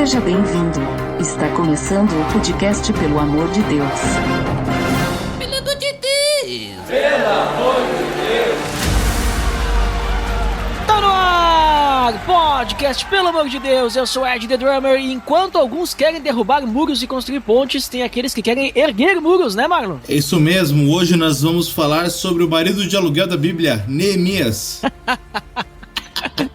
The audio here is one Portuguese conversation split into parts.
Seja bem-vindo. Está começando o podcast Pelo Amor de Deus. Pelo amor de Deus! Pelo amor de Deus! Tá no ar! Podcast Pelo Amor de Deus! Eu sou Ed The Drummer e enquanto alguns querem derrubar muros e construir pontes, tem aqueles que querem erguer muros, né, Marlon? É isso mesmo, hoje nós vamos falar sobre o marido de aluguel da Bíblia, Neemias.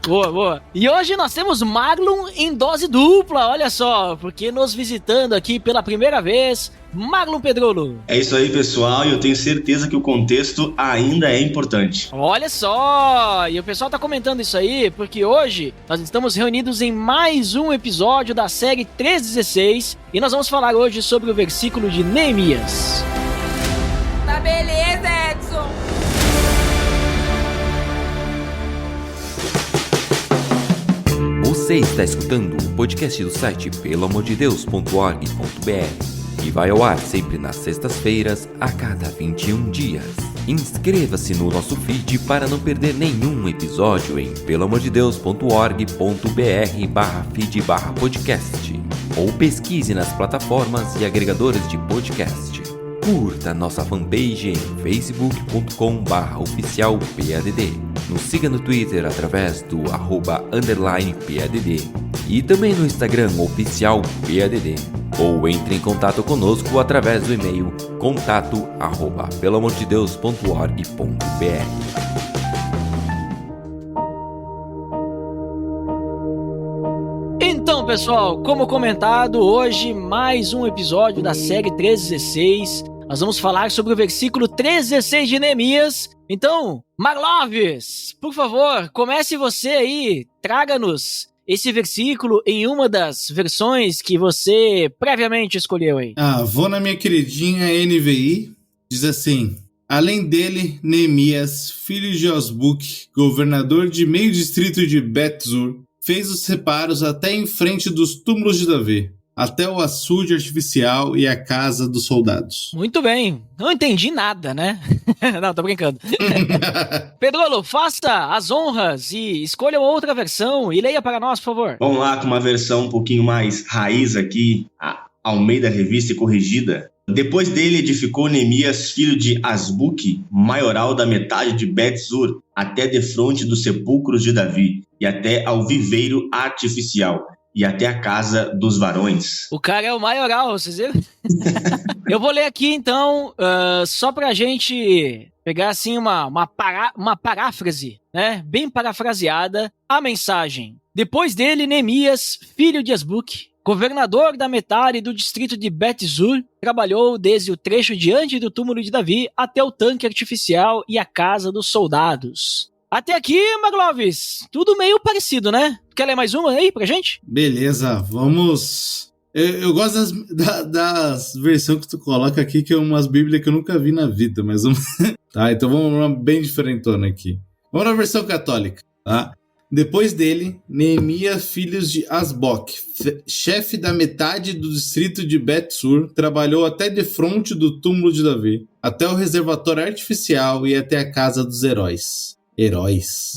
Boa, boa. E hoje nós temos Marlon em dose dupla, olha só, porque nos visitando aqui pela primeira vez, Marlon Pedrolo. É isso aí, pessoal, e eu tenho certeza que o contexto ainda é importante. Olha só, e o pessoal tá comentando isso aí, porque hoje nós estamos reunidos em mais um episódio da série 316, e nós vamos falar hoje sobre o versículo de Neemias. Tá beleza, Edson! Você está escutando o podcast do site peloamordedeus.org.br e vai ao ar sempre nas sextas-feiras, a cada 21 dias. Inscreva-se no nosso feed para não perder nenhum episódio em peloamordedeus.org.br/feed/podcast ou pesquise nas plataformas e agregadores de podcast. Curta nossa fanpage em facebook.com/oficialpadd. Nos siga no Twitter através do @_PADD e também no Instagram oficialpadd. Ou entre em contato conosco através do e-mail contato@peloamordedeus.org.br. Então, pessoal, como comentado, hoje mais um episódio da série 316. Nós vamos falar sobre o versículo 316 de Neemias. Então, Marloves, por favor, comece você aí, traga-nos esse versículo em uma das versões que você previamente escolheu aí. Vou na minha queridinha NVI, diz assim: além dele, Neemias, filho de Osbuque, governador de meio distrito de Bet-Zur, fez os reparos até em frente dos túmulos de Davi, até o açude artificial e a casa dos soldados. Muito bem, não entendi nada, né? Não, tô brincando. Pedrolo, faça as honras e escolha outra versão e leia para nós, por favor. Vamos lá com uma versão um pouquinho mais raiz aqui, a Almeida Revista e Corrigida. Depois dele edificou Neemias, filho de Asbuque, maioral da metade de Bet-Zur, até defronte dos sepulcros de Davi, e até ao viveiro artificial, e até a casa dos varões. O cara é o maioral, vocês viram? Eu vou ler aqui, então, só pra gente pegar, assim, uma paráfrase, né? Bem parafraseada, a mensagem. Depois dele, Neemias, filho de Asbuque, governador da metade do distrito de Bet-Zur, trabalhou desde o trecho diante do túmulo de Davi até o tanque artificial e a casa dos soldados. Até aqui, Magloves, tudo meio parecido, né? Quer ler mais uma aí pra gente? Beleza, vamos... Eu gosto das versões que tu coloca aqui, que é umas bíblias que eu nunca vi na vida, mas... Tá, então vamos uma bem diferentona aqui. Vamos na versão católica, tá? Depois dele, Neemias, filho de Asboque, chefe da metade do distrito de Bet-Zur, trabalhou até defronte do túmulo de Davi, até o reservatório artificial e até a casa dos heróis.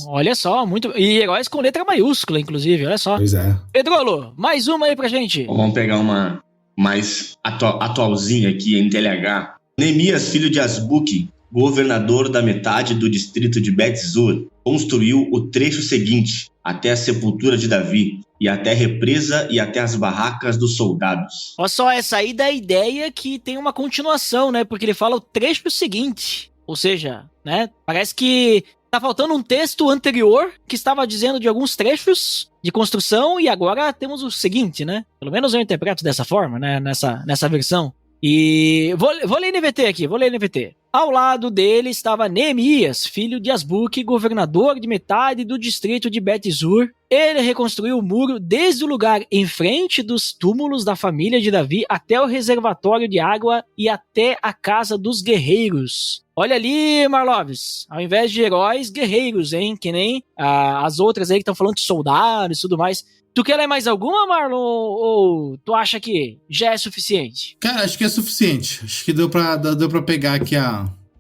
Olha só, muito... E heróis com letra maiúscula, inclusive, olha só. Pois é. Pedrolo, mais uma aí pra gente. Vamos pegar uma mais atualzinha aqui em TLH. Neemias, filho de Asbuque, governador da metade do distrito de Bet-Zur, construiu o trecho seguinte, até a sepultura de Davi, e até a represa e até as barracas dos soldados. Olha só, essa aí dá a ideia que tem uma continuação, né? Porque ele fala o trecho seguinte. Ou seja, né? Parece que tá faltando um texto anterior que estava dizendo de alguns trechos de construção e agora temos o seguinte, né? Pelo menos eu interpreto dessa forma, né? Nessa versão. E vou ler NVT aqui, vou ler NVT. Ao lado dele estava Neemias, filho de Asbuque, governador de metade do distrito de Bet-Zur. Ele reconstruiu o muro desde o lugar em frente dos túmulos da família de Davi até o reservatório de água e até a casa dos guerreiros. Olha ali, Marloves, ao invés de heróis, guerreiros, hein? Que nem as outras aí que estão falando de soldados e tudo mais. Tu quer ler mais alguma, Marlon, ou tu acha que já é suficiente? Cara, acho que é suficiente. Acho que deu pra pegar aqui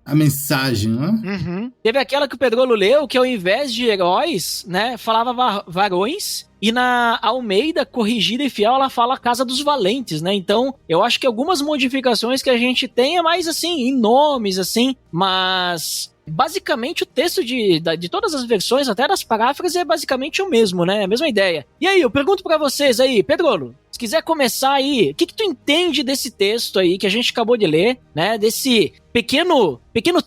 a mensagem, né? Uhum. Teve aquela que o Pedrolo leu, que ao invés de heróis, né, falava varões, e na Almeida, corrigida e fiel, ela fala Casa dos Valentes, né? Então, eu acho que algumas modificações que a gente tem é mais, assim, em nomes, assim, mas basicamente o texto de todas as versões, até das paráfrases, é basicamente o mesmo, né? A mesma ideia. E aí, eu pergunto pra vocês aí, Pedrolo, se quiser começar aí, o que tu entende desse texto aí que a gente acabou de ler, né? Desse pequeno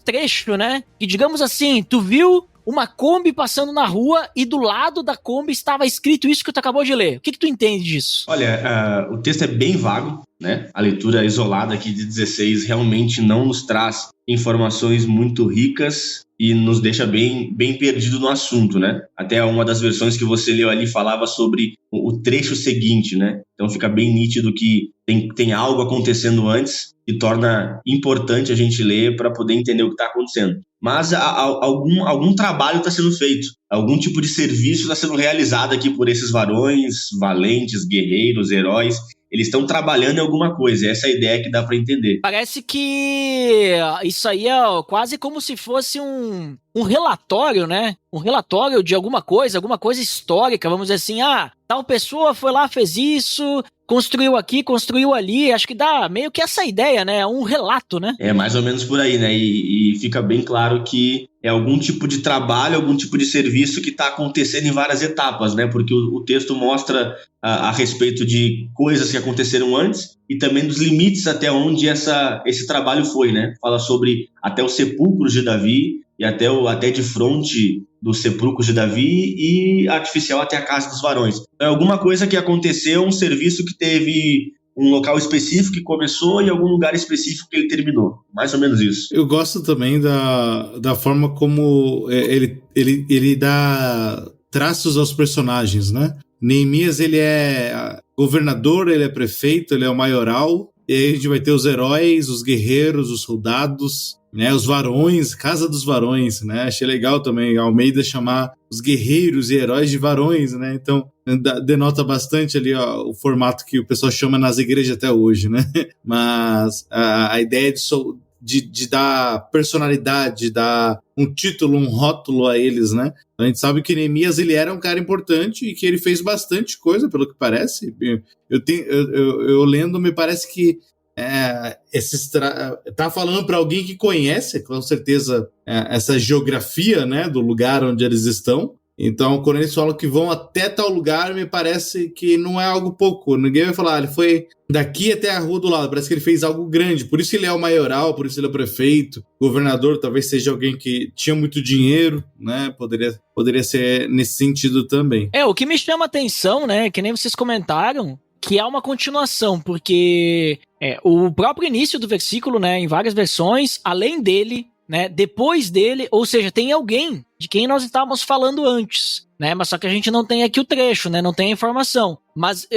trecho, né? Que, digamos assim, tu viu uma Kombi passando na rua e do lado da Kombi estava escrito isso que tu acabou de ler. O que tu entende disso? Olha, o texto é bem vago, né? A leitura isolada aqui de 16 realmente não nos traz informações muito ricas e nos deixa bem perdido no assunto, né? Até uma das versões que você leu ali falava sobre o trecho seguinte, né? Então fica bem nítido que tem algo acontecendo antes e torna importante a gente ler para poder entender o que está acontecendo. Mas algum trabalho está sendo feito, algum tipo de serviço está sendo realizado aqui por esses varões, valentes, guerreiros, heróis. Eles estão trabalhando em alguma coisa, essa é a ideia que dá para entender. Parece que isso aí é quase como se fosse um relatório, né? Um relatório de alguma coisa histórica, vamos dizer assim, tal pessoa foi lá, fez isso, construiu aqui, construiu ali, acho que dá meio que essa ideia, né? Um relato, né? É mais ou menos por aí, né? E fica bem claro que é algum tipo de trabalho, algum tipo de serviço que está acontecendo em várias etapas, né? Porque o texto mostra a respeito de coisas que aconteceram antes e também dos limites até onde esse trabalho foi, né? Fala sobre até os sepulcros de Davi e até de fronte dos sepulcros de Davi e artificial até a casa dos varões. Então, é alguma coisa que aconteceu, um serviço que teve um local específico que começou e algum lugar específico que ele terminou. Mais ou menos isso. Eu gosto também da forma como ele dá traços aos personagens, né? Neemias, ele é governador, ele é prefeito, ele é o maioral, e aí a gente vai ter os heróis, os guerreiros, os soldados, né, os varões, Casa dos Varões, né? Achei legal também Almeida chamar os guerreiros e heróis de varões, né? Então denota bastante ali o formato que o pessoal chama nas igrejas até hoje, né? Mas a ideia de dar personalidade, dar um título, um rótulo a eles, né? A gente sabe que Neemias, ele era um cara importante e que ele fez bastante coisa, pelo que parece. Eu lendo, me parece que tá falando para alguém que conhece, com certeza, essa geografia, né, do lugar onde eles estão. Então, quando eles falam que vão até tal lugar, me parece que não é algo pouco. Ninguém vai falar, ele foi daqui até a rua do lado. Parece que ele fez algo grande. Por isso ele é o maioral, por isso ele é o prefeito. Governador talvez seja alguém que tinha muito dinheiro, né? Poderia ser nesse sentido também. O que me chama a atenção, né, que nem vocês comentaram, que é uma continuação, porque o próprio início do versículo, né, em várias versões, além dele, né, depois dele, ou seja, tem alguém de quem nós estávamos falando antes, né, mas só que a gente não tem aqui o trecho, né, não tem a informação, mas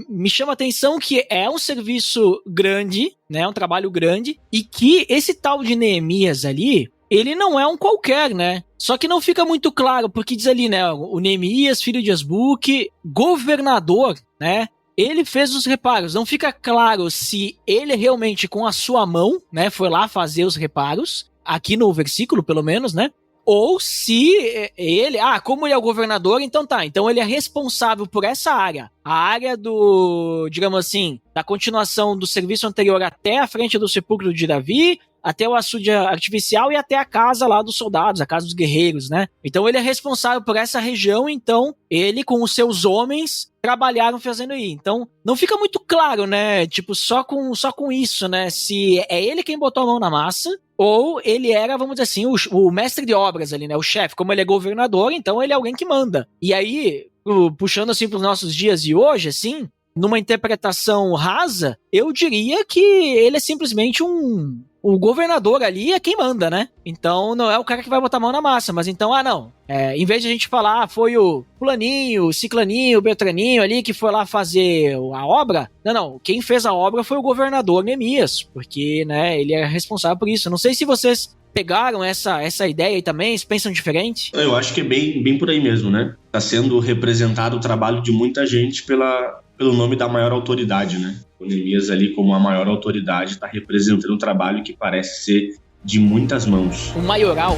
me chama a atenção que é um serviço grande, né, um trabalho grande, e que esse tal de Neemias ali, ele não é um qualquer, né, só que não fica muito claro, porque diz ali, né, o Neemias, filho de Azbuque, governador, né, ele fez os reparos. Não fica claro se ele realmente com a sua mão, né, foi lá fazer os reparos, aqui no versículo pelo menos, né, ou se ele, como ele é o governador, então ele é responsável por essa área, a área do, digamos assim, da continuação do serviço anterior até a frente do sepulcro de Davi, até o açude artificial e até a casa lá dos soldados, a casa dos guerreiros, né? Então ele é responsável por essa região, então ele com os seus homens trabalharam fazendo aí. Então não fica muito claro, né? Tipo, só com isso, né? Se é ele quem botou a mão na massa ou ele era, vamos dizer assim, o mestre de obras ali, né? O chefe. Como ele é governador, então ele é alguém que manda. E aí, puxando assim pros nossos dias de hoje, assim, numa interpretação rasa, eu diria que ele é simplesmente o governador ali é quem manda, né? Então não é o cara que vai botar a mão na massa, mas então, em vez de a gente falar, foi o fulaninho, o ciclaninho, o beltraninho ali que foi lá fazer a obra, não, quem fez a obra foi o governador Neemias, porque, né, ele é responsável por isso. Não sei se vocês pegaram essa ideia aí também, se pensam diferente? Eu acho que é bem por aí mesmo, né? Tá sendo representado o trabalho de muita gente pelo nome da maior autoridade, né? O Neemias ali, como a maior autoridade, está representando um trabalho que parece ser de muitas mãos. Um maioral.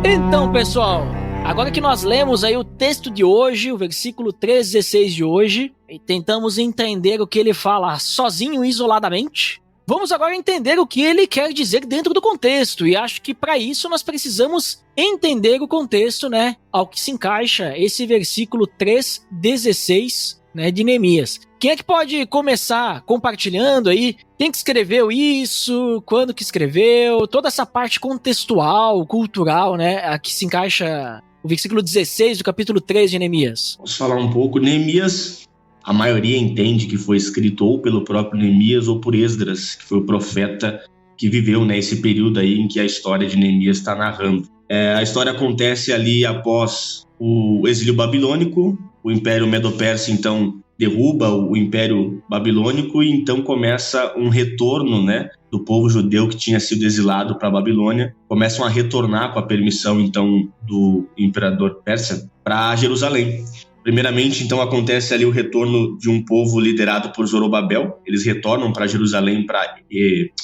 Então, pessoal, agora que nós lemos aí o texto de hoje, o versículo 3:16 de hoje, e tentamos entender o que ele fala sozinho, isoladamente, vamos agora entender o que ele quer dizer dentro do contexto, e acho que para isso nós precisamos entender o contexto, né, ao que se encaixa esse versículo 3:16, né, de Neemias. Quem é que pode começar compartilhando aí? Quem que escreveu isso? Quando que escreveu? Toda essa parte contextual, cultural, né, a que se encaixa o versículo 16 do capítulo 3 de Neemias. Posso falar um pouco? Neemias, a maioria entende que foi escrito ou pelo próprio Neemias ou por Esdras, que foi o profeta que viveu, né, esse período aí em que a história de Neemias está narrando. A história acontece ali após o exílio babilônico, o Império Medo-Persa, então, derruba o Império Babilônico e então começa um retorno, né, do povo judeu que tinha sido exilado para a Babilônia. Começam a retornar com a permissão, então, do imperador persa para Jerusalém. Primeiramente, então, acontece ali o retorno de um povo liderado por Zorobabel. Eles retornam para Jerusalém para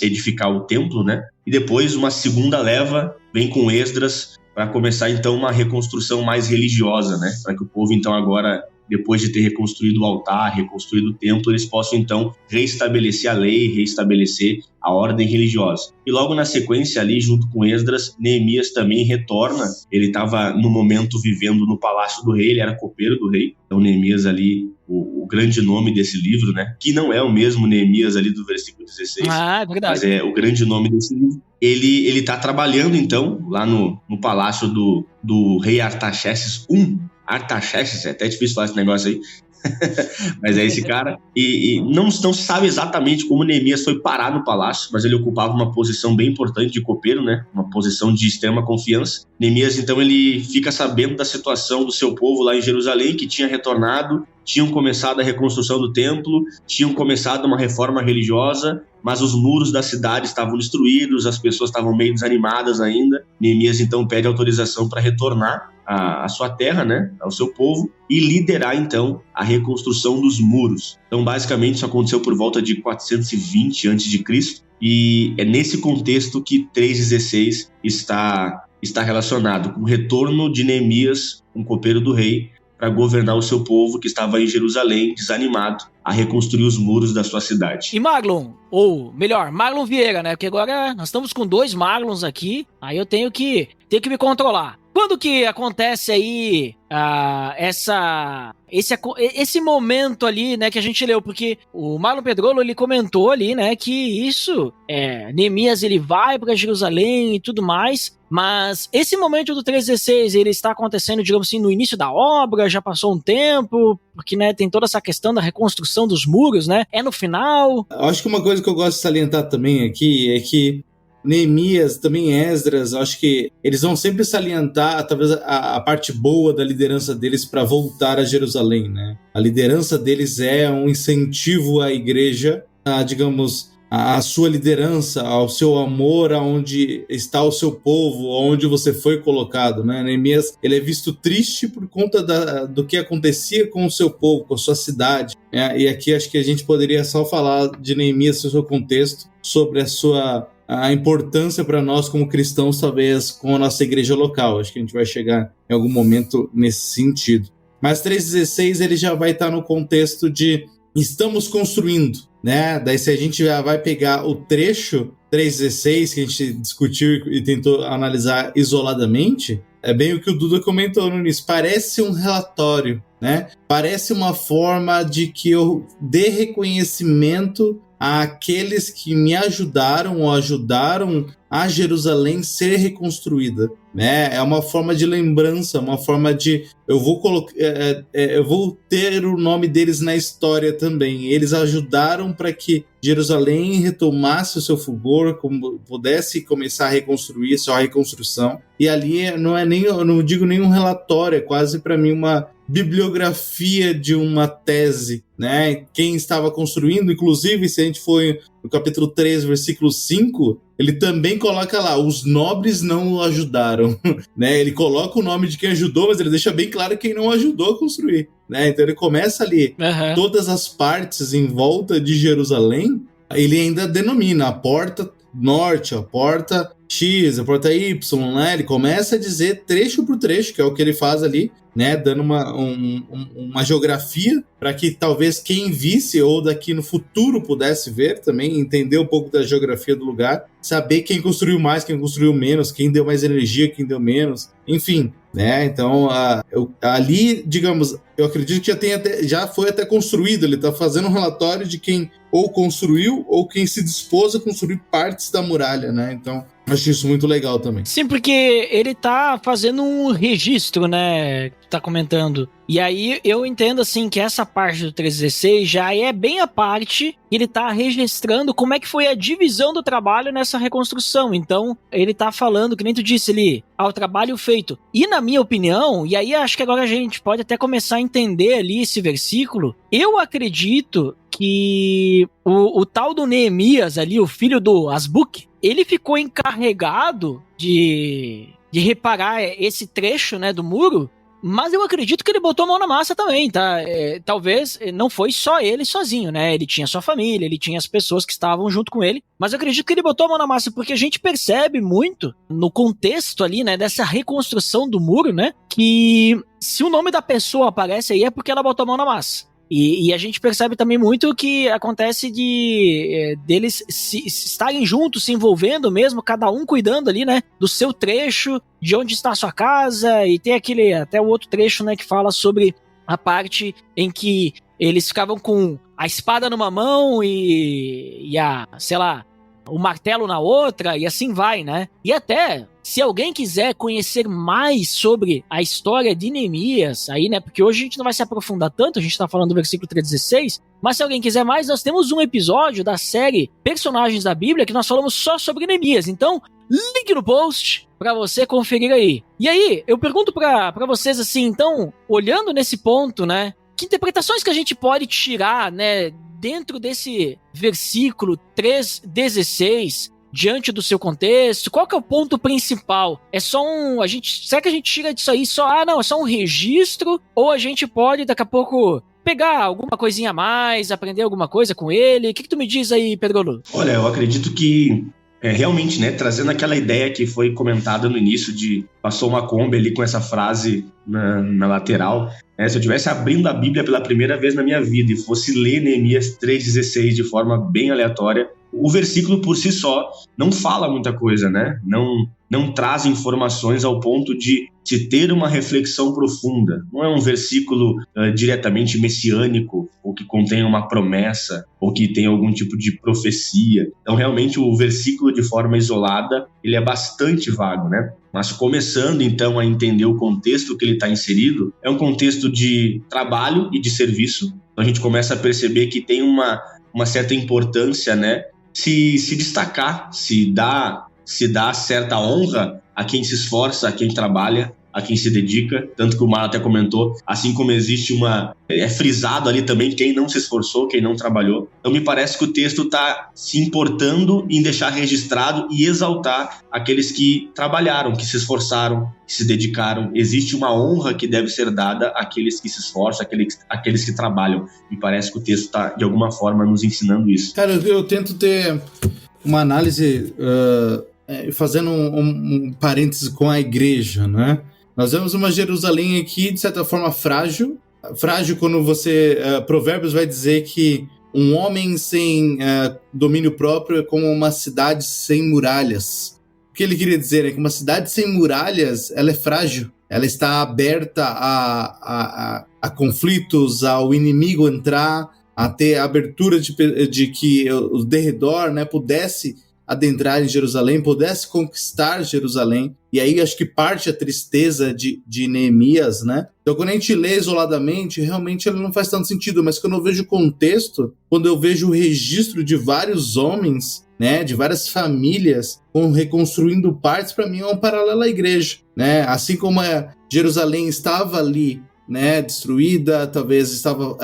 edificar o templo, né? E depois uma segunda leva vem com Esdras para começar, então, uma reconstrução mais religiosa, né? Para que o povo, então, agora, depois de ter reconstruído o altar, reconstruído o templo, eles possam, então, reestabelecer a lei, reestabelecer a ordem religiosa. E logo na sequência ali, junto com Esdras, Neemias também retorna. Ele estava, no momento, vivendo no palácio do rei, ele era copeiro do rei. Então, Neemias ali, o grande nome desse livro, né? Que não é o mesmo Neemias ali do versículo 16. Ah, é verdade. Mas é o grande nome desse livro. Ele está trabalhando, então, lá no palácio do rei Artaxerxes I. Artaxerxes, é até difícil falar esse negócio aí, mas é esse cara, e não se sabe exatamente como Neemias foi parar no palácio, mas ele ocupava uma posição bem importante de copeiro, né? Uma posição de extrema confiança. Neemias, então, ele fica sabendo da situação do seu povo lá em Jerusalém, que tinha retornado, tinham começado a reconstrução do templo, tinham começado uma reforma religiosa, mas os muros da cidade estavam destruídos, as pessoas estavam meio desanimadas ainda. Neemias, então, pede autorização para retornar à sua terra, né, ao seu povo, e liderar, então, a reconstrução dos muros. Então, basicamente, isso aconteceu por volta de 420 a.C., e é nesse contexto que 3:16 está relacionado com o retorno de Neemias, um copeiro do rei, para governar o seu povo que estava em Jerusalém, desanimado, a reconstruir os muros da sua cidade. E Maglon, ou melhor, Maglon Vieira, né? Porque agora nós estamos com 2 Maglons aqui, aí eu tenho que me controlar. Quando que acontece aí esse momento ali, né, que a gente leu? Porque o Marlon Pedrolo, ele comentou ali, né, que isso, Neemias, ele vai para Jerusalém e tudo mais, mas esse momento do 3:16, ele está acontecendo, digamos assim, no início da obra, já passou um tempo, porque, né, tem toda essa questão da reconstrução dos muros, né, é no final. Eu acho que uma coisa que eu gosto de salientar também aqui é que Neemias, também Esdras, acho que eles vão sempre salientar talvez a parte boa da liderança deles para voltar a Jerusalém, né? A liderança deles é um incentivo à igreja, a sua liderança, ao seu amor, aonde está o seu povo, aonde você foi colocado, né? Neemias, ele é visto triste por conta do que acontecia com o seu povo, com a sua cidade, né? E aqui acho que a gente poderia só falar de Neemias, no seu contexto, sobre a importância para nós como cristãos, talvez com a nossa igreja local. Acho que a gente vai chegar em algum momento nesse sentido. Mas 3:16 ele já vai estar no contexto de estamos construindo, né? Daí se a gente já vai pegar o trecho 3:16 que a gente discutiu e tentou analisar isoladamente, é bem o que o Duda comentou no início, parece um relatório, né? Parece uma forma de que eu dê reconhecimento àqueles que me ajudaram ou ajudaram a Jerusalém ser reconstruída, né? É uma forma de lembrança, uma forma de eu vou ter o nome deles na história também. Eles ajudaram para que Jerusalém retomasse o seu fulgor, como pudesse começar a reconstruir sua reconstrução. E ali eu não digo nenhum relatório, é quase para mim uma bibliografia de uma tese, né? Quem estava construindo, inclusive, se a gente for no capítulo 3, versículo 5, ele também coloca lá, os nobres não o ajudaram, né? Ele coloca o nome de quem ajudou, mas ele deixa bem claro quem não ajudou a construir, né? Então ele começa ali, todas as partes em volta de Jerusalém, ele ainda denomina a porta norte, a porta X, a porta Y, né? Ele começa a dizer trecho por trecho, que é o que ele faz ali, né? Dando uma geografia para que talvez quem visse ou daqui no futuro pudesse ver também, entender um pouco da geografia do lugar, saber quem construiu mais, quem construiu menos, quem deu mais energia, quem deu menos, enfim, né? Então, ali, digamos, eu acredito que já foi até construído, ele está fazendo um relatório de quem ou construiu ou quem se dispôs a construir partes da muralha, né? Então, acho isso muito legal também. Sim, porque ele tá fazendo um registro, né, que tá comentando. E aí eu entendo, assim, que essa parte do 316 já é bem a parte que ele tá registrando como é que foi a divisão do trabalho nessa reconstrução. Então, ele tá falando, que nem tu disse ali, ao trabalho feito. E na minha opinião, e aí acho que agora a gente pode até começar a entender ali esse versículo, eu acredito que o tal do Neemias ali, o filho do Azbuk, ele ficou encarregado de reparar esse trecho, né, do muro, mas eu acredito que ele botou a mão na massa também, tá? Talvez não foi só ele sozinho, né? Ele tinha sua família, ele tinha as pessoas que estavam junto com ele, mas eu acredito que ele botou a mão na massa, porque a gente percebe muito no contexto ali, né, dessa reconstrução do muro, né, que se o nome da pessoa aparece aí é porque ela botou a mão na massa. E a gente percebe também muito que acontece deles estarem juntos, se envolvendo mesmo, cada um cuidando ali, né, do seu trecho, de onde está a sua casa, e tem até o outro trecho, né, que fala sobre a parte em que eles ficavam com a espada numa mão e o martelo na outra, e assim vai, né? E até, se alguém quiser conhecer mais sobre a história de Neemias, aí, né, porque hoje a gente não vai se aprofundar tanto, a gente tá falando do versículo 316, mas se alguém quiser mais, nós temos um episódio da série Personagens da Bíblia que nós falamos só sobre Neemias, então, link no post pra você conferir aí. E aí, eu pergunto pra vocês assim, então, olhando nesse ponto, né, que interpretações que a gente pode tirar, né, dentro desse versículo 3:16, diante do seu contexto? Qual que é o ponto principal? É só será que a gente tira disso aí é só um registro? Ou a gente pode, daqui a pouco, pegar alguma coisinha a mais, aprender alguma coisa com ele? O que tu me diz aí, Pedro? Olha, eu acredito que realmente, né, trazendo aquela ideia que foi comentada no início de passou uma Kombi ali com essa frase na lateral, né, se eu estivesse abrindo a Bíblia pela primeira vez na minha vida e fosse ler Neemias 3:16 de forma bem aleatória, o versículo por si só não fala muita coisa, né? Não traz informações ao ponto de se ter uma reflexão profunda. Não é um versículo diretamente messiânico, ou que contém uma promessa, ou que tem algum tipo de profecia. Então, realmente, o versículo de forma isolada, ele é bastante vago, né? Mas começando, então, a entender o contexto que ele está inserido, é um contexto de trabalho e de serviço. Então, a gente começa a perceber que tem uma certa importância, né? Se destacar, se dá certa honra a quem se esforça, a quem trabalha, a quem se dedica, tanto que o Marlon até comentou, assim como existe é frisado ali também quem não se esforçou, quem não trabalhou. Então me parece que o texto está se importando em deixar registrado e exaltar aqueles que trabalharam, que se esforçaram, que se dedicaram. Existe uma honra que deve ser dada àqueles que se esforçam, àqueles que trabalham. Me parece que o texto está, de alguma forma, nos ensinando isso. Cara, eu tento ter uma análise fazendo um parênteses com a igreja, né? Nós vemos uma Jerusalém aqui, de certa forma, frágil. Frágil quando Provérbios vai dizer que um homem sem domínio próprio é como uma cidade sem muralhas. O que ele queria dizer é que uma cidade sem muralhas, ela é frágil. Ela está aberta a conflitos, ao inimigo entrar, a ter a abertura de que o derredor, né, pudesse adentrar em Jerusalém, pudesse conquistar Jerusalém. E aí acho que parte a tristeza de Neemias, né? Então quando a gente lê isoladamente, realmente ele não faz tanto sentido, mas quando eu vejo o contexto, quando eu vejo o registro de vários homens, né, de várias famílias reconstruindo partes, para mim é um paralelo à igreja, né? Assim como Jerusalém estava ali né, destruída, talvez estava,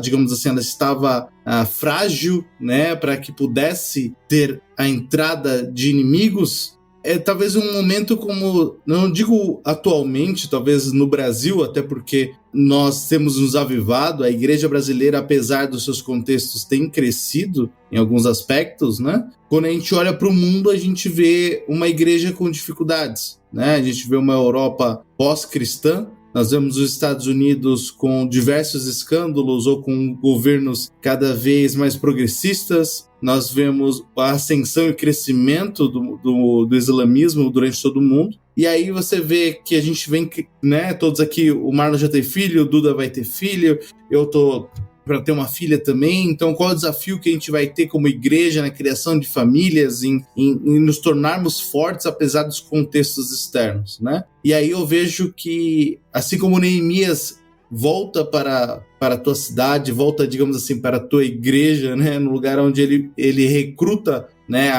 digamos assim, ela estava frágil, né, para que pudesse ter a entrada de inimigos. Talvez um momento como, não digo atualmente, talvez no Brasil, até porque nós temos nos avivado, a igreja brasileira, apesar dos seus contextos, tem crescido em alguns aspectos, né? Quando a gente olha para o mundo, a gente vê uma igreja com dificuldades, né? A gente vê uma Europa pós-cristã, nós vemos os Estados Unidos com diversos escândalos ou com governos cada vez mais progressistas. Nós vemos a ascensão e crescimento do islamismo durante todo o mundo. E aí você vê que a gente vem, né, todos aqui, o Marlon já tem filho, o Duda vai ter filho, eu tô para ter uma filha também. Então, qual é o desafio que a gente vai ter como igreja na criação de famílias, em nos tornarmos fortes apesar dos contextos externos, né? E aí eu vejo que, assim como Neemias volta para a tua cidade, volta, digamos assim, para a tua igreja, né, no lugar onde ele recruta, né,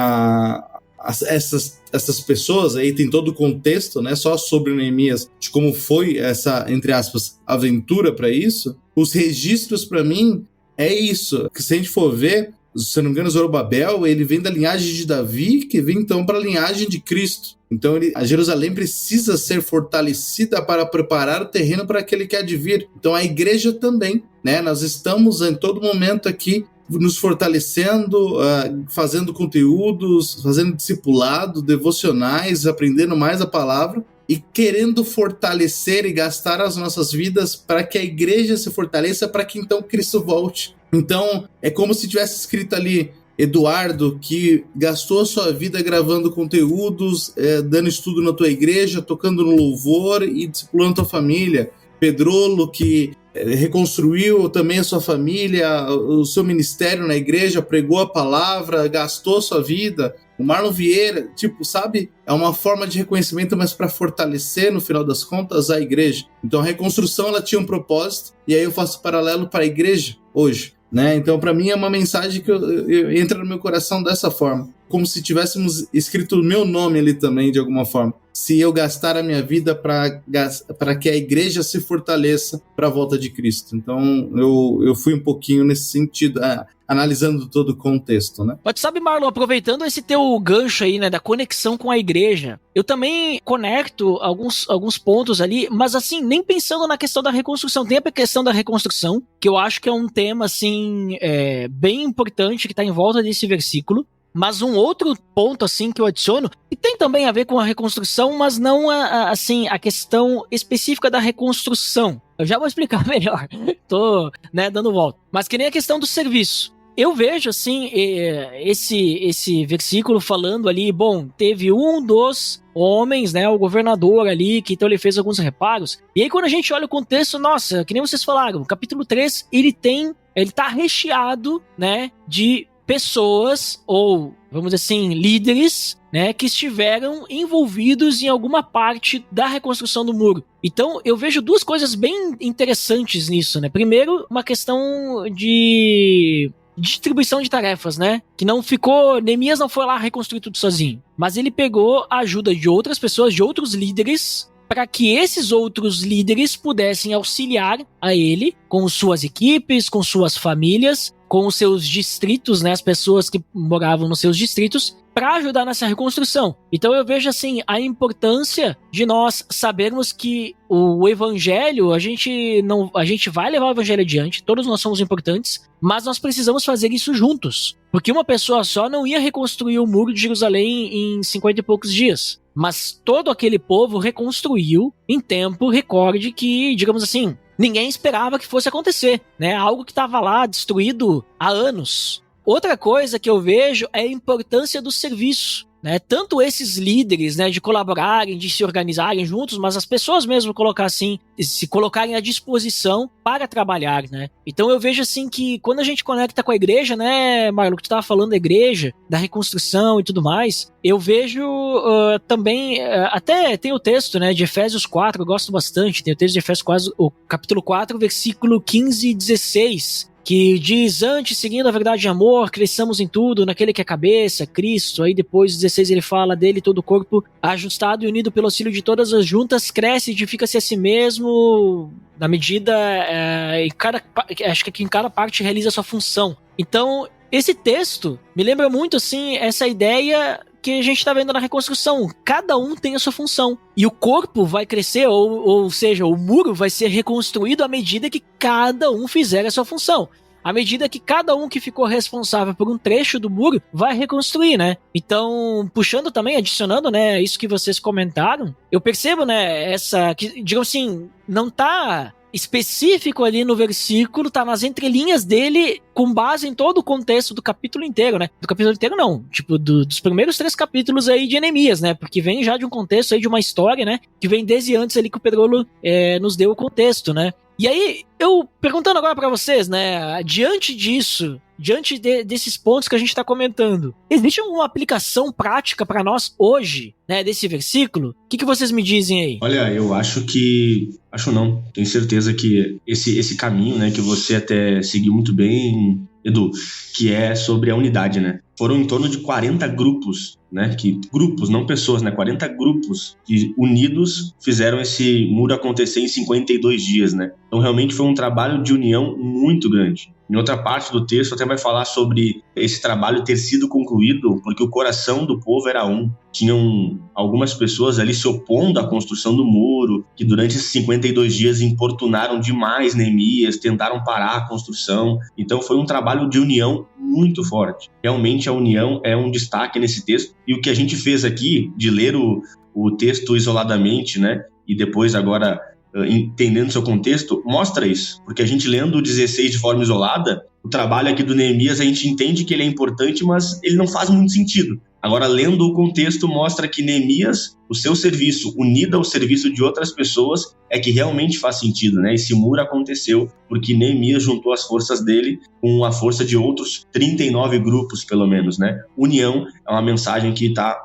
essas pessoas, aí tem todo o contexto, né, só sobre Neemias, de como foi essa, entre aspas, aventura para isso. Os registros, para mim, é isso, que se a gente for ver, se não me engano, Zorobabel, ele vem da linhagem de Davi, que vem então para a linhagem de Cristo. Então a Jerusalém precisa ser fortalecida para preparar o terreno para aquele que há de vir. Então a igreja também, né? Nós estamos em todo momento aqui nos fortalecendo, fazendo conteúdos, fazendo discipulado, devocionais, aprendendo mais a palavra e querendo fortalecer e gastar as nossas vidas para que a igreja se fortaleça, para que então Cristo volte. Então é como se tivesse escrito ali: Eduardo, que gastou a sua vida gravando conteúdos, dando estudo na tua igreja, tocando no louvor e discipulando tua família. Pedrolo, que reconstruiu também a sua família, o seu ministério na igreja, pregou a palavra, gastou a sua vida. O Marlon Vieira, sabe? É uma forma de reconhecimento, mas para fortalecer, no final das contas, a igreja. Então a reconstrução, ela tinha um propósito, e aí eu faço paralelo para a igreja hoje, né? Então, para mim, é uma mensagem que entra no meu coração dessa forma, como se tivéssemos escrito o meu nome ali também, de alguma forma. Se eu gastar a minha vida para que a igreja se fortaleça para a volta de Cristo. Então, eu fui um pouquinho nesse sentido, analisando todo o contexto, né? Mas sabe, Marlon, aproveitando esse teu gancho aí, né, da conexão com a igreja, eu também conecto alguns pontos ali, mas assim, nem pensando na questão da reconstrução. Tem a questão da reconstrução, que eu acho que é um tema, assim, bem importante, que está em volta desse versículo. Mas um outro ponto, assim, que eu adiciono, que tem também a ver com a reconstrução, mas não, assim, a questão específica da reconstrução. Eu já vou explicar melhor. Tô, né, dando volta. Mas que nem a questão do serviço. Eu vejo, assim, esse versículo falando ali, bom, teve um dos homens, né, o governador ali, que então ele fez alguns reparos. E aí quando a gente olha o contexto, nossa, que nem vocês falaram, capítulo 3, ele tá recheado, né, de pessoas, ou, vamos dizer assim, líderes, né, que estiveram envolvidos em alguma parte da reconstrução do muro. Então, eu vejo duas coisas bem interessantes nisso, né? Primeiro, uma questão de distribuição de tarefas, né? Que Neemias não foi lá reconstruir tudo sozinho, mas ele pegou a ajuda de outras pessoas, de outros líderes, para que esses outros líderes pudessem auxiliar a ele com suas equipes, com suas famílias, com os seus distritos, né, as pessoas que moravam nos seus distritos, para ajudar nessa reconstrução. Então eu vejo assim a importância de nós sabermos que o evangelho, a gente vai levar o evangelho adiante, todos nós somos importantes, mas nós precisamos fazer isso juntos, porque uma pessoa só não ia reconstruir o muro de Jerusalém em 50 e poucos dias, mas todo aquele povo reconstruiu em tempo recorde que, digamos assim, ninguém esperava que fosse acontecer, né? Algo que estava lá destruído há anos. Outra coisa que eu vejo é a importância do serviço, né? Tanto esses líderes, né, de colaborarem, de se organizarem juntos, mas as pessoas mesmo se colocarem à disposição para trabalhar, né? Então eu vejo assim que quando a gente conecta com a igreja, né, Marlon, que tu estava falando da igreja, da reconstrução e tudo mais, eu vejo também, até tem o texto, né, de Efésios 4, eu gosto bastante, tem o texto de Efésios 4, o capítulo 4, versículo 15 e 16, que diz: antes, seguindo a verdade e amor, cresçamos em tudo, naquele que é cabeça, Cristo. Aí depois, 16, ele fala dele, todo o corpo ajustado e unido pelo auxílio de todas as juntas, cresce e edifica-se a si mesmo, na medida, acho que em cada parte realiza a sua função. Então, esse texto me lembra muito, assim, essa ideia que a gente tá vendo na reconstrução. Cada um tem a sua função. E o corpo vai crescer, ou seja, o muro vai ser reconstruído à medida que cada um fizer a sua função. À medida que cada um que ficou responsável por um trecho do muro vai reconstruir, né? Então, puxando também, adicionando, né, isso que vocês comentaram, eu percebo, né, que, digamos assim, não tá específico ali no versículo, tá nas entrelinhas dele, com base em todo o contexto do capítulo inteiro, né? Do capítulo inteiro não, tipo, dos primeiros 3 capítulos aí de Neemias, né? Porque vem já de um contexto aí, de uma história, né? Que vem desde antes ali que o Pedrolo nos deu o contexto, né? E aí, eu perguntando agora pra vocês, né? Diante disso, desses pontos que a gente tá comentando, existe uma aplicação prática pra nós hoje, né? Desse versículo? O que vocês me dizem aí? Olha, eu acho não, tenho certeza que esse caminho, né, que você até seguiu muito bem, Edu, que é sobre a unidade, né? Foram em torno de 40 grupos, né? Grupos, não pessoas, né? 40 grupos que unidos fizeram esse muro acontecer em 52 dias, né? Então realmente foi um trabalho de união muito grande. Em outra parte do texto até vai falar sobre esse trabalho ter sido concluído porque o coração do povo era um. Tinham algumas pessoas ali se opondo à construção do muro, que durante esses 52 dias importunaram demais Neemias, tentaram parar a construção. Então foi um trabalho de união muito forte. Realmente a união é um destaque nesse texto. E o que a gente fez aqui, de ler o texto isoladamente, né? E depois agora entendendo seu contexto, mostra isso. Porque a gente lendo o 16 de forma isolada, o trabalho aqui do Neemias, a gente entende que ele é importante, mas ele não faz muito sentido. Agora, lendo o contexto, mostra que Neemias, o seu serviço, unido ao serviço de outras pessoas, é que realmente faz sentido, né? Esse muro aconteceu porque Neemias juntou as forças dele com a força de outros 39 grupos, pelo menos, né? União é uma mensagem que está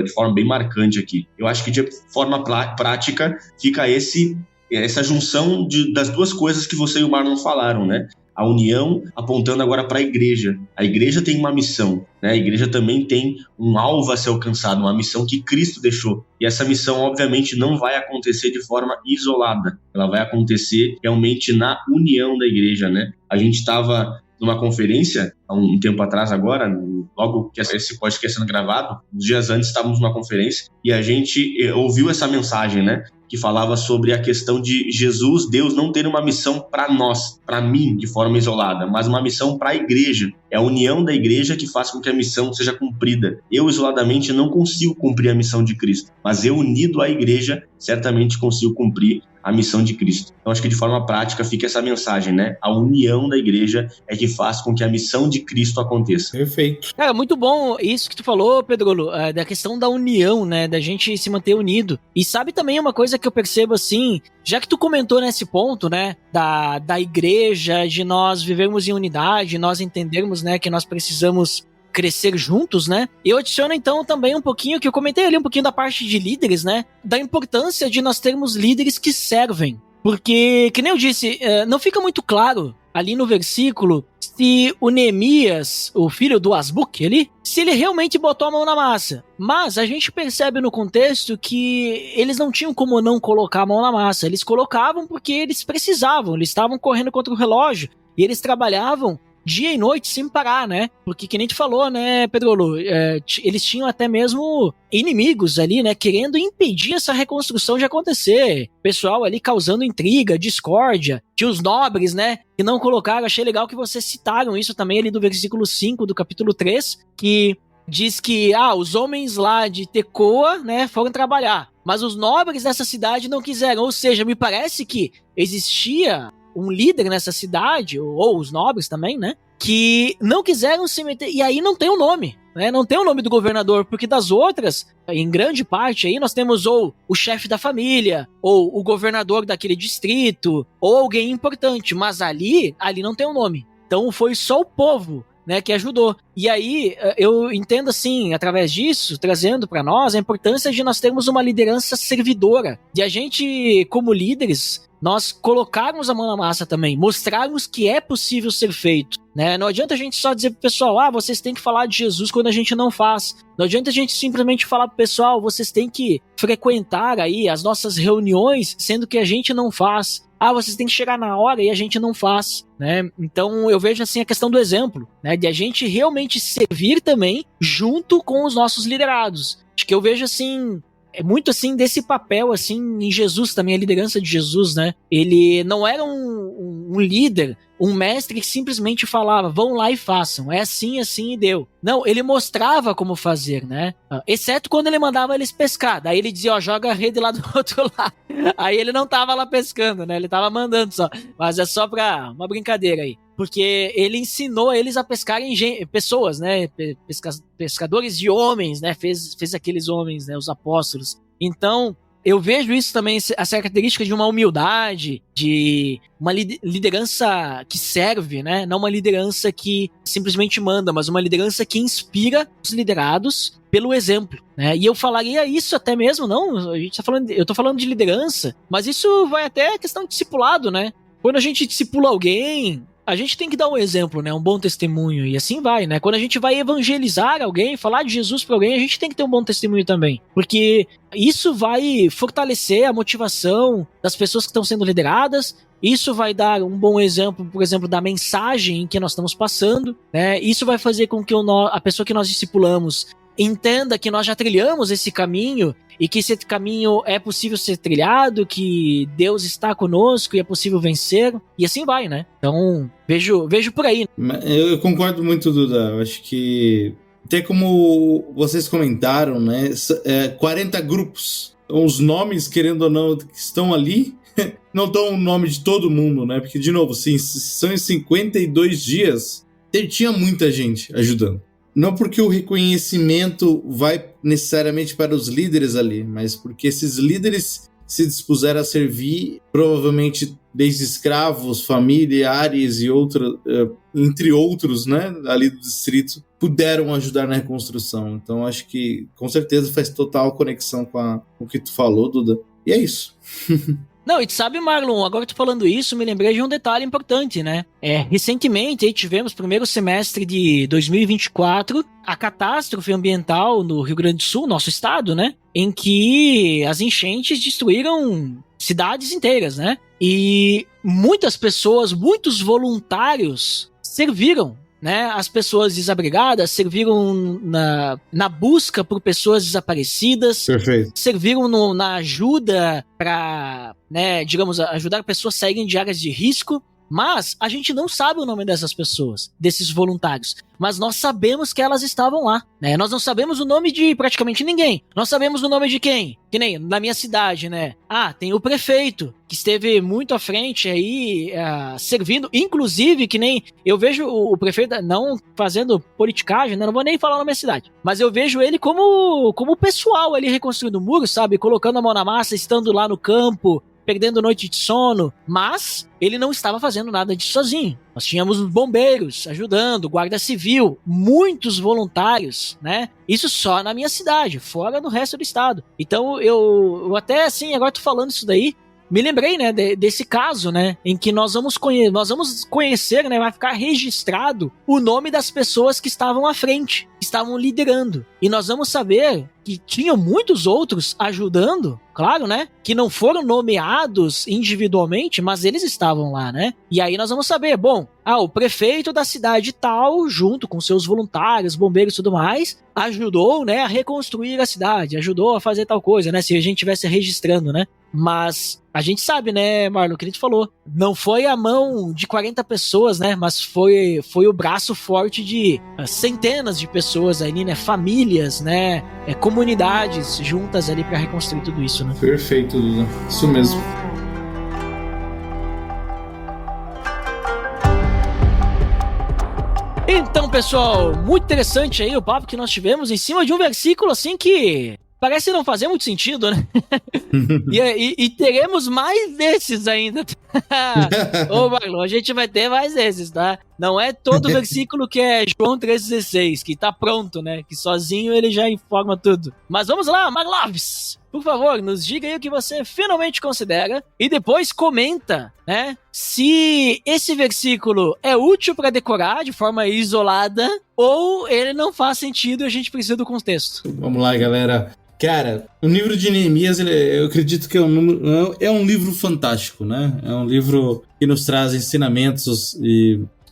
de forma bem marcante aqui. Eu acho que de forma prática fica essa junção das duas coisas que você e o Marlon falaram, né? A união apontando agora para a igreja. A igreja tem uma missão, né? A igreja também tem um alvo a ser alcançado, uma missão que Cristo deixou. E essa missão, obviamente, não vai acontecer de forma isolada. Ela vai acontecer realmente na união da igreja, né? A gente estava numa conferência, há um tempo atrás agora, logo que esse podcast sendo gravado, uns dias antes estávamos numa conferência e a gente ouviu essa mensagem, né? Que falava sobre a questão de Jesus, Deus, não ter uma missão para nós, para mim, de forma isolada, mas uma missão para a igreja. É a união da igreja que faz com que a missão seja cumprida. Eu, isoladamente, não consigo cumprir a missão de Cristo, mas eu, unido à igreja, certamente consigo cumprir a missão de Cristo. Então, acho que de forma prática fica essa mensagem, né? A união da igreja é que faz com que a missão de Cristo aconteça. Perfeito. Cara, muito bom isso que tu falou, Pedrolo, da questão da união, né? Da gente se manter unido. E sabe também uma coisa que eu percebo assim, já que tu comentou nesse ponto, né? Da igreja, de nós vivermos em unidade, nós entendermos, né? Que nós precisamos crescer juntos, né? Eu adiciono então também um pouquinho, que eu comentei ali um pouquinho da parte de líderes, né? Da importância de nós termos líderes que servem. Porque, que nem eu disse, não fica muito claro ali no versículo se o Neemias, o filho do Azbuk ali, se ele realmente botou a mão na massa. Mas a gente percebe no contexto que eles não tinham como não colocar a mão na massa. Eles colocavam porque eles precisavam, eles estavam correndo contra o relógio e eles trabalhavam dia e noite sem parar, né? Porque que nem tu falou, né, Pedrolo? Eles tinham até mesmo inimigos ali, né? Querendo impedir essa reconstrução de acontecer. Pessoal ali causando intriga, discórdia. Tinha os nobres, né? Que não colocaram. Achei legal que vocês citaram isso também ali do versículo 5 do capítulo 3, que diz que, os homens lá de Tecoa, né, foram trabalhar. Mas os nobres dessa cidade não quiseram. Ou seja, me parece que existia um líder nessa cidade, ou os nobres também, né? Que não quiseram se meter. E aí não tem o nome, né? Não tem o nome do governador, porque das outras, em grande parte aí, nós temos ou o chefe da família, ou o governador daquele distrito, ou alguém importante. Mas ali não tem o nome. Então foi só o povo, né, que ajudou. E aí, eu entendo assim, através disso, trazendo para nós a importância de nós termos uma liderança servidora, de a gente, como líderes, nós colocarmos a mão na massa também, mostrarmos que é possível ser feito, né? Não adianta a gente só dizer pro pessoal, vocês têm que falar de Jesus quando a gente não faz. Não adianta a gente simplesmente falar pro pessoal, vocês têm que frequentar aí as nossas reuniões, sendo que a gente não faz. Vocês têm que chegar na hora e a gente não faz, né? Então eu vejo assim a questão do exemplo, né? De a gente realmente servir também junto com os nossos liderados. Acho que eu vejo assim, é muito assim desse papel assim em Jesus também, a liderança de Jesus, né? Ele não era um líder, um mestre que simplesmente falava, vão lá e façam, é assim, assim e deu. Não, ele mostrava como fazer, né? Exceto quando ele mandava eles pescar, daí ele dizia, joga a rede lá do outro lado. Aí ele não tava lá pescando, né? Ele tava mandando só, mas é só pra uma brincadeira aí. Porque ele ensinou eles a pescarem pessoas, né? Pescadores de homens, né? Fez aqueles homens, né? Os apóstolos. Então, eu vejo isso também, essa característica de uma humildade, de uma liderança que serve, né? Não uma liderança que simplesmente manda, mas uma liderança que inspira os liderados pelo exemplo, né? E eu falaria isso até mesmo, não, eu tô falando de liderança, mas isso vai até a questão de discipulado, né? Quando a gente discipula alguém, a gente tem que dar um exemplo, né? Um bom testemunho, e assim vai, né? Quando a gente vai evangelizar alguém, falar de Jesus para alguém, a gente tem que ter um bom testemunho também, porque isso vai fortalecer a motivação das pessoas que estão sendo lideradas, isso vai dar um bom exemplo, por exemplo, da mensagem que nós estamos passando, né? Isso vai fazer com que a pessoa que nós discipulamos entenda que nós já trilhamos esse caminho e que esse caminho é possível ser trilhado, que Deus está conosco e é possível vencer, e assim vai, né? Então, vejo por aí. Eu concordo muito, Duda. Eu acho que até como vocês comentaram, né? 40 grupos. Os nomes, querendo ou não, que estão ali, não estão o nome de todo mundo, né? Porque, de novo, são em 52 dias, tinha muita gente ajudando. Não porque o reconhecimento vai necessariamente para os líderes ali, mas porque esses líderes se dispuseram a servir, provavelmente desde escravos, familiares e entre outros, né, ali do distrito, puderam ajudar na reconstrução. Então acho que com certeza faz total conexão com o que tu falou, Duda. E é isso. Não, e tu sabe, Marlon, agora tu falando isso, me lembrei de um detalhe importante, né? Recentemente, aí tivemos, primeiro semestre de 2024, a catástrofe ambiental no Rio Grande do Sul, nosso estado, né? Em que as enchentes destruíram cidades inteiras, né? E muitas pessoas, muitos voluntários serviram, né? As pessoas desabrigadas serviram na busca por pessoas desaparecidas. Perfeito. Serviram na ajuda para, né, digamos, ajudar pessoas a saírem de áreas de risco. Mas a gente não sabe o nome dessas pessoas, desses voluntários. Mas nós sabemos que elas estavam lá, né? Nós não sabemos o nome de praticamente ninguém. Nós sabemos o nome de quem? Que nem na minha cidade, né? Tem o prefeito, que esteve muito à frente aí, servindo. Inclusive, que nem eu vejo o prefeito, não fazendo politicagem, né? Não vou nem falar na minha cidade. Mas eu vejo ele como pessoal ali reconstruindo o muro, sabe? Colocando a mão na massa, estando lá no campo, perdendo noite de sono, mas ele não estava fazendo nada disso sozinho. Nós tínhamos bombeiros ajudando, guarda civil, muitos voluntários, né? Isso só na minha cidade, fora no resto do estado. Então eu até assim, agora tô falando isso daí, me lembrei, né, desse caso, né, em que nós vamos conhecer, né, vai ficar registrado o nome das pessoas que estavam à frente, que estavam liderando. E nós vamos saber que tinham muitos outros ajudando, claro, né, que não foram nomeados individualmente, mas eles estavam lá, né. E aí nós vamos saber, bom, o prefeito da cidade tal, junto com seus voluntários, bombeiros e tudo mais, ajudou, né, a reconstruir a cidade, ajudou a fazer tal coisa, né, se a gente estivesse registrando, né. Mas a gente sabe, né, Marlon, que a gente falou, não foi a mão de 40 pessoas, né, mas foi o braço forte de centenas de pessoas ali, né, famílias, né, comunidades juntas ali para reconstruir tudo isso, né. Perfeito, Duda, isso mesmo. Então, pessoal, muito interessante aí o papo que nós tivemos em cima de um versículo assim que parece não fazer muito sentido, né? e teremos mais desses ainda. Ô, Marlon, a gente vai ter mais desses, tá? Não é todo versículo que é João 3,16, que tá pronto, né? Que sozinho ele já informa tudo. Mas vamos lá, Marloves! Por favor, nos diga aí o que você finalmente considera e depois comenta, né? Se esse versículo é útil para decorar de forma isolada ou ele não faz sentido e a gente precisa do contexto. Vamos lá, galera. Cara, o livro de Neemias, eu acredito que é um livro fantástico, né? É um livro que nos traz ensinamentos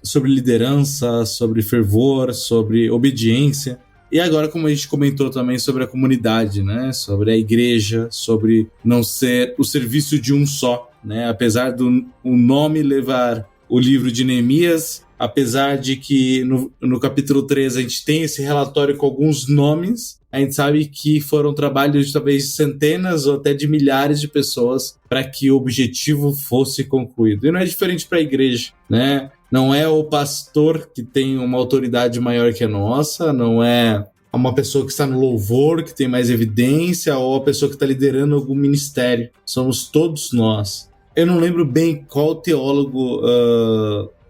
sobre liderança, sobre fervor, sobre obediência. E agora, como a gente comentou também sobre a comunidade, né? Sobre a igreja, sobre não ser o serviço de um só, né? Apesar do o nome levar o livro de Neemias, apesar de que no capítulo 3 a gente tem esse relatório com alguns nomes, a gente sabe que foram trabalhos de talvez centenas ou até de milhares de pessoas para que o objetivo fosse concluído. E não é diferente para a igreja, né? Não é o pastor que tem uma autoridade maior que a nossa, não é uma pessoa que está no louvor, que tem mais evidência, ou a pessoa que está liderando algum ministério. Somos todos nós. Eu não lembro bem qual teólogo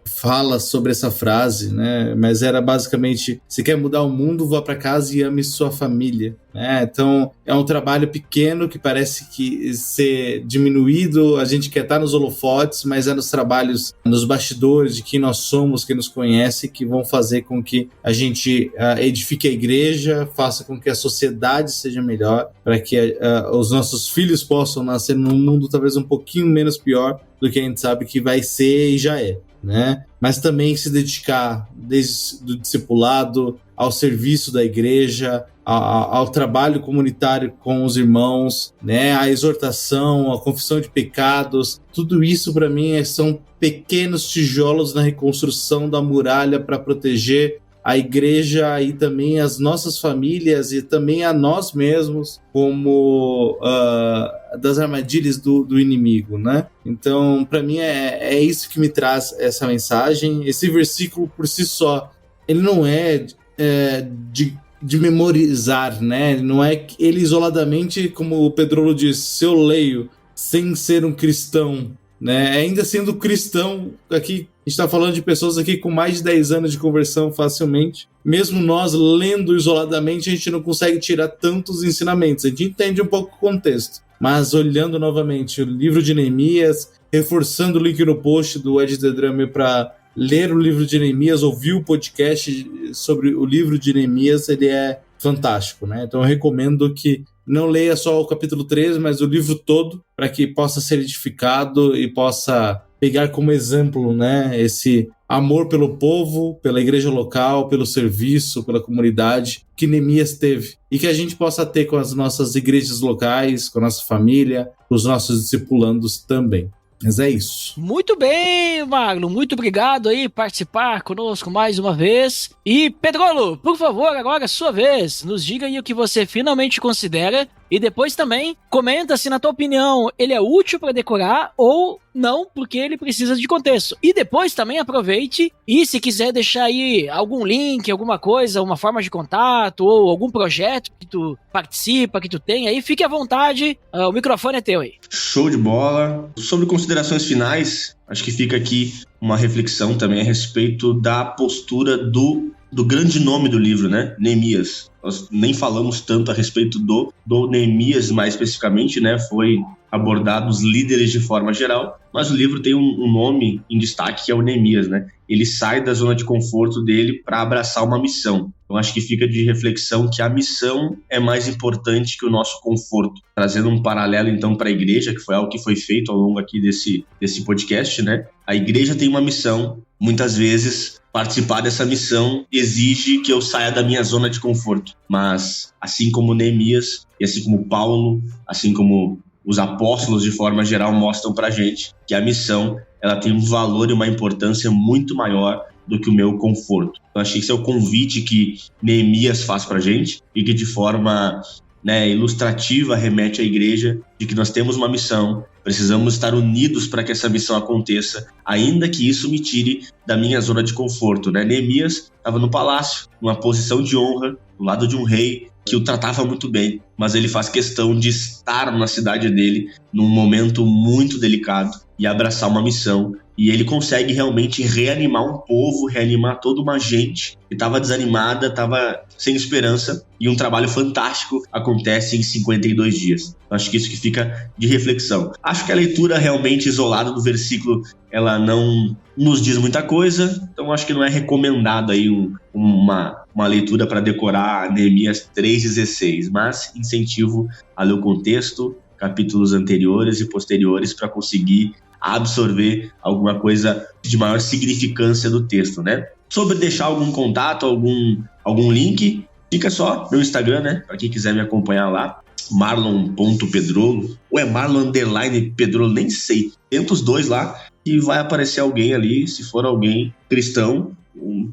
fala sobre essa frase, né? Mas era basicamente: se quer mudar o mundo, vá para casa e ame sua família. Então é um trabalho pequeno que parece que ser diminuído, a gente quer estar nos holofotes, mas é nos trabalhos, nos bastidores de quem nós somos, quem nos conhece, que vão fazer com que a gente edifique a igreja, faça com que a sociedade seja melhor, para que os nossos filhos possam nascer num mundo talvez um pouquinho menos pior do que a gente sabe que vai ser e já é, né? Mas também se dedicar desde o discipulado ao serviço da igreja, ao trabalho comunitário com os irmãos, né? A exortação, a confissão de pecados, tudo isso para mim são pequenos tijolos na reconstrução da muralha para proteger a igreja e também as nossas famílias e também a nós mesmos como das armadilhas do inimigo, né? Então, para mim é isso que me traz essa mensagem. Esse versículo por si só, ele não é de memorizar, né? Não é ele isoladamente, como o Pedrolo disse, se eu leio sem ser um cristão, né? Ainda sendo cristão, aqui a gente está falando de pessoas aqui com mais de 10 anos de conversão facilmente. Mesmo nós lendo isoladamente, a gente não consegue tirar tantos ensinamentos. A gente entende um pouco o contexto. Mas olhando novamente o livro de Neemias, reforçando o link no post do Ed The Drummer para ler o livro de Neemias, ouvir o podcast sobre o livro de Neemias, ele é fantástico, né? Então eu recomendo que não leia só o capítulo 3, mas o livro todo, para que possa ser edificado e possa pegar como exemplo, né, esse amor pelo povo, pela igreja local, pelo serviço, pela comunidade que Neemias teve. E que a gente possa ter com as nossas igrejas locais, com a nossa família, com os nossos discipulandos também. Mas é isso. Muito bem, Marlon. Muito obrigado aí por participar conosco mais uma vez. E, Pedrolo, por favor, agora é sua vez. Nos diga aí o que você finalmente considera. E depois também comenta se, na tua opinião, ele é útil para decorar ou não, porque ele precisa de contexto. E depois também aproveite e, se quiser deixar aí algum link, alguma coisa, uma forma de contato ou algum projeto que tu participa, que tu tem aí, fique à vontade. O microfone é teu aí. Show de bola. Sobre considerações finais, acho que fica aqui uma reflexão também a respeito da postura do grande nome do livro, né? Neemias. Nós nem falamos tanto a respeito do Neemias mais especificamente, né? Foi abordado os líderes de forma geral, mas o livro tem um nome em destaque que é o Neemias, né? Ele sai da zona de conforto dele para abraçar uma missão. Então acho que fica de reflexão que a missão é mais importante que o nosso conforto. Trazendo um paralelo então para a igreja, que foi algo que foi feito ao longo aqui desse podcast, né? A igreja tem uma missão, muitas vezes participar dessa missão exige que eu saia da minha zona de conforto. Mas assim como Neemias, e assim como Paulo, assim como os apóstolos de forma geral mostram pra gente que a missão ela tem um valor e uma importância muito maior do que o meu conforto. Então achei que esse é o convite que Neemias faz pra gente e que de forma ilustrativa remete à igreja de que nós temos uma missão, precisamos estar unidos para que essa missão aconteça, ainda que isso me tire da minha zona de conforto, né? Neemias estava no palácio, numa posição de honra, do lado de um rei, que o tratava muito bem, mas ele faz questão de estar na cidade dele num momento muito delicado e abraçar uma missão. E ele consegue realmente reanimar um povo, reanimar toda uma gente que estava desanimada, estava sem esperança, e um trabalho fantástico acontece em 52 dias. Acho que isso que fica de reflexão. Acho que a leitura realmente isolada do versículo, ela não nos diz muita coisa, então acho que não é recomendado aí uma leitura para decorar Neemias 3,16, mas incentivo a ler o contexto, capítulos anteriores e posteriores para conseguir absorver alguma coisa de maior significância do texto, né? Sobre deixar algum contato, algum link, fica só no Instagram, né? Para quem quiser me acompanhar lá, marlon.pedrolo, ou é marlon_pedrolo, nem sei. Tenta os dois lá e vai aparecer alguém ali, se for alguém cristão,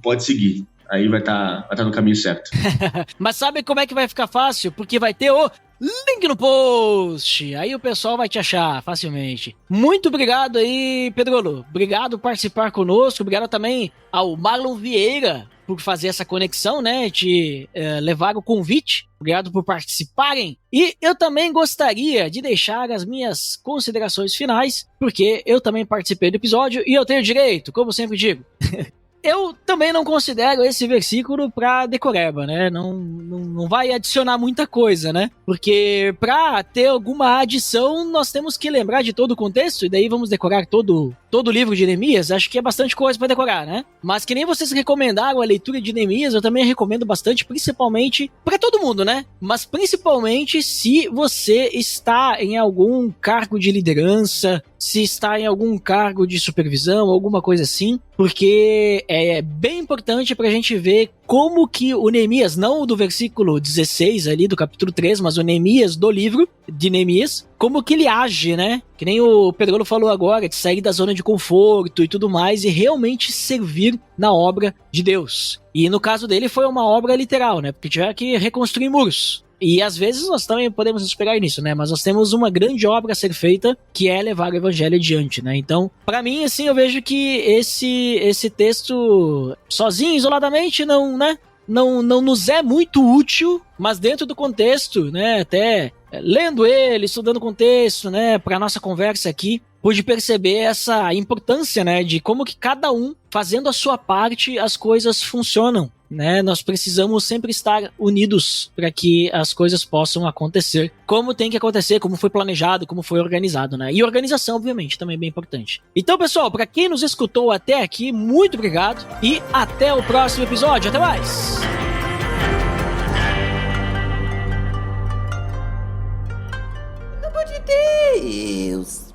pode seguir. Aí vai tá no caminho certo. Mas sabe como é que vai ficar fácil? Porque vai ter o link no post. Aí o pessoal vai te achar facilmente. Muito obrigado aí, Pedrolo. Obrigado por participar conosco. Obrigado também ao Marlon Vieira por fazer essa conexão, né? Te levar o convite. Obrigado por participarem. E eu também gostaria de deixar as minhas considerações finais, porque eu também participei do episódio e eu tenho direito, como sempre digo. Eu também não considero esse versículo pra decoreba, né? Não vai adicionar muita coisa, né? Porque pra ter alguma adição, nós temos que lembrar de todo o contexto, e daí vamos decorar todo o livro de Neemias. Acho que é bastante coisa pra decorar, né? Mas que nem vocês recomendaram a leitura de Neemias, eu também recomendo bastante, principalmente pra todo mundo, né? Mas principalmente se você está em algum cargo de liderança, se está em algum cargo de supervisão, alguma coisa assim, porque é bem importante pra gente ver como que o Neemias, não o do versículo 16 ali do capítulo 3, mas o Neemias do livro de Neemias, como que ele age, né? Que nem o Pedrolo falou agora, de sair da zona de conforto e tudo mais, e realmente servir na obra de Deus. E no caso dele foi uma obra literal, né? Porque tiveram que reconstruir muros. E às vezes nós também podemos esperar nisso, né? Mas nós temos uma grande obra a ser feita, que é levar o evangelho adiante, né? Então, pra mim, assim, eu vejo que esse texto, sozinho, isoladamente, não nos é muito útil, mas dentro do contexto, né? Até lendo ele, estudando o contexto, né? Pra nossa conversa aqui, pude perceber essa importância, né? De como que cada um, fazendo a sua parte, as coisas funcionam. Né? Nós precisamos sempre estar unidos para que as coisas possam acontecer como tem que acontecer, como foi planejado, como foi organizado, né? E organização, obviamente, também é bem importante. Então, pessoal, para quem nos escutou até aqui, muito obrigado e até o próximo episódio. Até mais! Pelo amor de Deus!